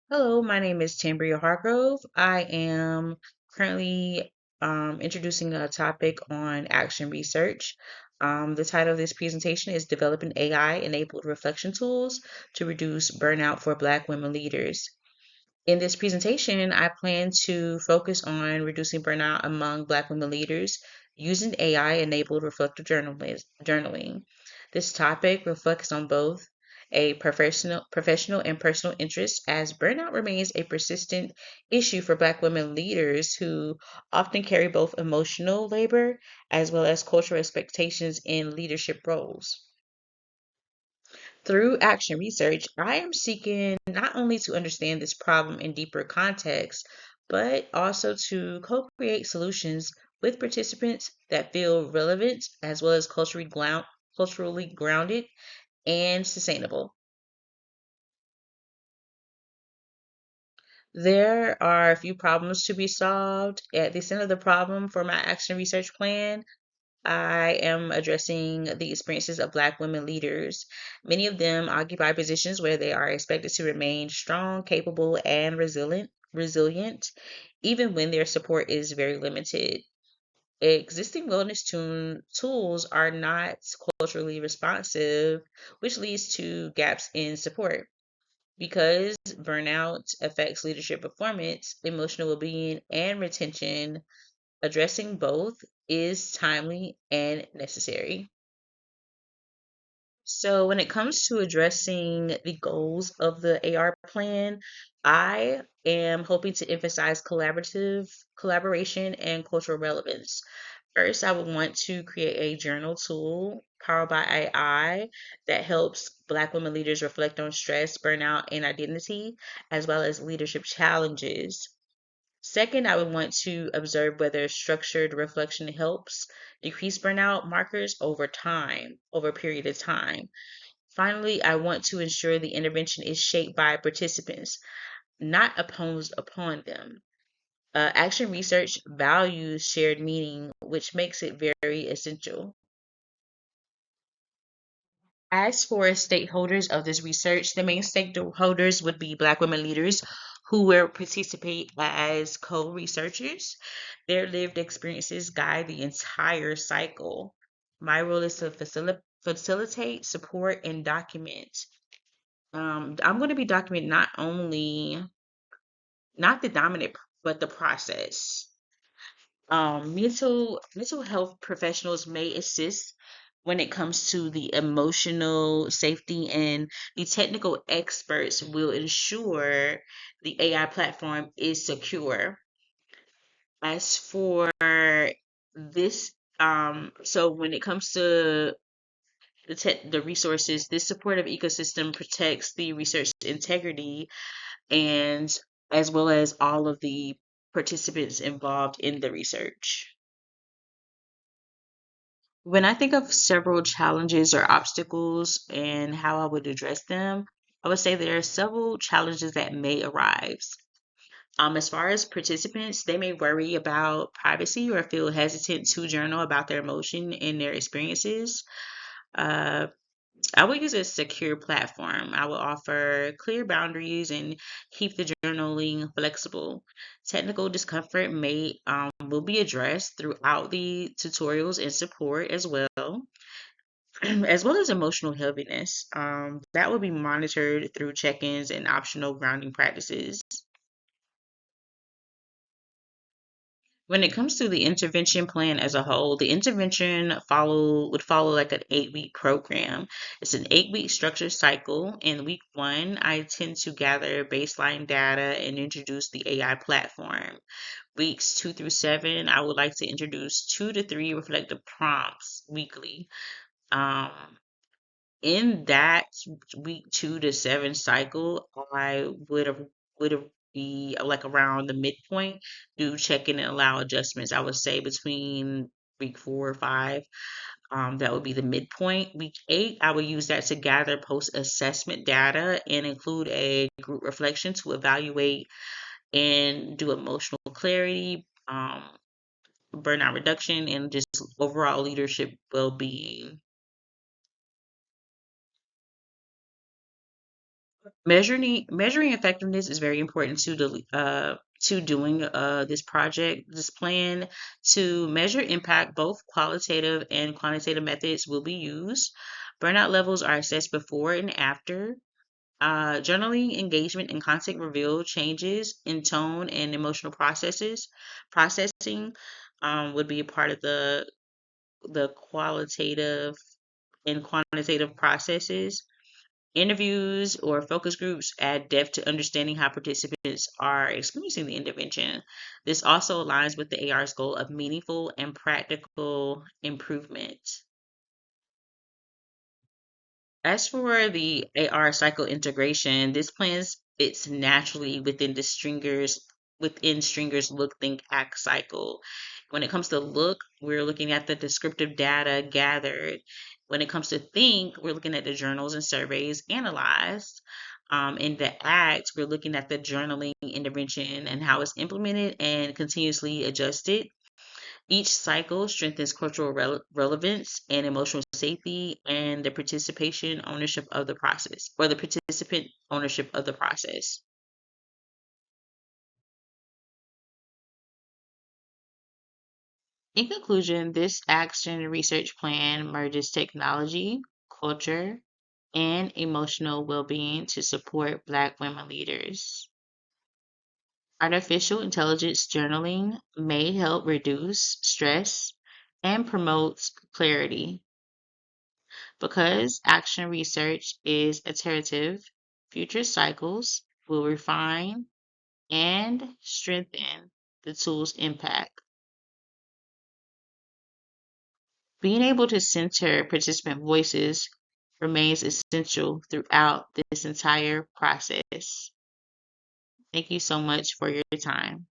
Hello, my name is Tambria Hargrove. I am currently introducing a topic on action research. The title of this presentation is Developing AI-Enabled Reflection Tools to Reduce Burnout for Black Women Leaders. In this presentation, I plan to focus on reducing burnout among Black women leaders using AI-enabled reflective journaling. This topic reflects on both a professional and personal interest as burnout remains a persistent issue for Black women leaders who often carry both emotional labor as well as cultural expectations in leadership roles. Through action research, I am seeking not only to understand this problem in deeper context, but also to co create solutions with participants that feel relevant as well as culturally grounded and sustainable. There are a few problems to be solved. At the center of the problem for my action research plan, I am addressing the experiences of Black women leaders. Many of them occupy positions where they are expected to remain strong, capable, and resilient, even when their support is very limited. Existing tools are not culturally responsive, which leads to gaps in support. Because burnout affects leadership performance, emotional well being, and retention, addressing both is timely and necessary. So, when it comes to addressing the goals of the AR plan, I am hoping to emphasize collaboration and cultural relevance. First, I would want to create a journal tool powered by AI that helps Black women leaders reflect on stress, burnout, and identity, as well as leadership challenges. Second, I would want to observe whether structured reflection helps decrease burnout markers over a period of time. Finally, I want to ensure the intervention is shaped by participants, not imposed upon them. Action research values shared meaning, which makes it very essential. As for stakeholders of this research, the main stakeholders would be Black women leaders who will participate as co researchers. Their lived experiences guide the entire cycle. My role is to facilitate, support, and document. I'm going to be documenting not the dominant, but the process. Mental health professionals may assist when it comes to the emotional safety, and the technical experts will ensure the AI platform is secure. As for this, so when it comes to the resources, this supportive ecosystem protects the research integrity and as well as all of the participants involved in the research. When I think of several challenges or obstacles and how I would address them, I would say there are several challenges that may arise. As far as participants, they may worry about privacy or feel hesitant to journal about their emotion and their experiences. Uh, I would use a secure platform. I will offer clear boundaries and keep the journaling flexible. Technical discomfort may will be addressed throughout the tutorials and support as well, as well as emotional heaviness. That will be monitored through check-ins and optional grounding practices. When it comes to the intervention plan as a whole, the intervention follow would follow like an 8-week program. It's an 8-week structured cycle. In week one, I tend to gather baseline data and introduce the AI platform. Weeks 2 through 7, I would like to introduce 2 to 3 reflective prompts weekly. Um, in that week 2 to 7 cycle, I would have be like around the midpoint, do check in and allow adjustments. I would say between week 4 or 5, that would be the midpoint. Week 8, I would use that to gather post assessment data and include a group reflection to evaluate and do emotional clarity, burnout reduction, and just overall leadership well being. Measuring effectiveness is very important to doing this project, this plan. To measure impact, both qualitative and quantitative methods will be used. Burnout levels are assessed before and after. Journaling engagement and content reveal changes in tone and emotional processing would be a part of the qualitative and quantitative processes. Interviews or focus groups add depth to understanding how participants are experiencing the intervention. This also aligns with the AR's goal of meaningful and practical improvement. As for the AR cycle integration, this plan fits naturally within Stringer's look, think, act cycle. When it comes to look, we're looking at the descriptive data gathered. When it comes to think, we're looking at the journals and surveys analyzed. In the act, we're looking at the journaling intervention and how it's implemented and continuously adjusted. Each cycle strengthens cultural relevance and emotional safety and the participation ownership of the process, or the participant ownership of the process. In conclusion, this action research plan merges technology, culture, and emotional well being to support Black women leaders. Artificial intelligence journaling may help reduce stress and promote clarity. Because action research is iterative, future cycles will refine and strengthen the tool's impact. Being able to center participant voices remains essential throughout this entire process. Thank you so much for your time.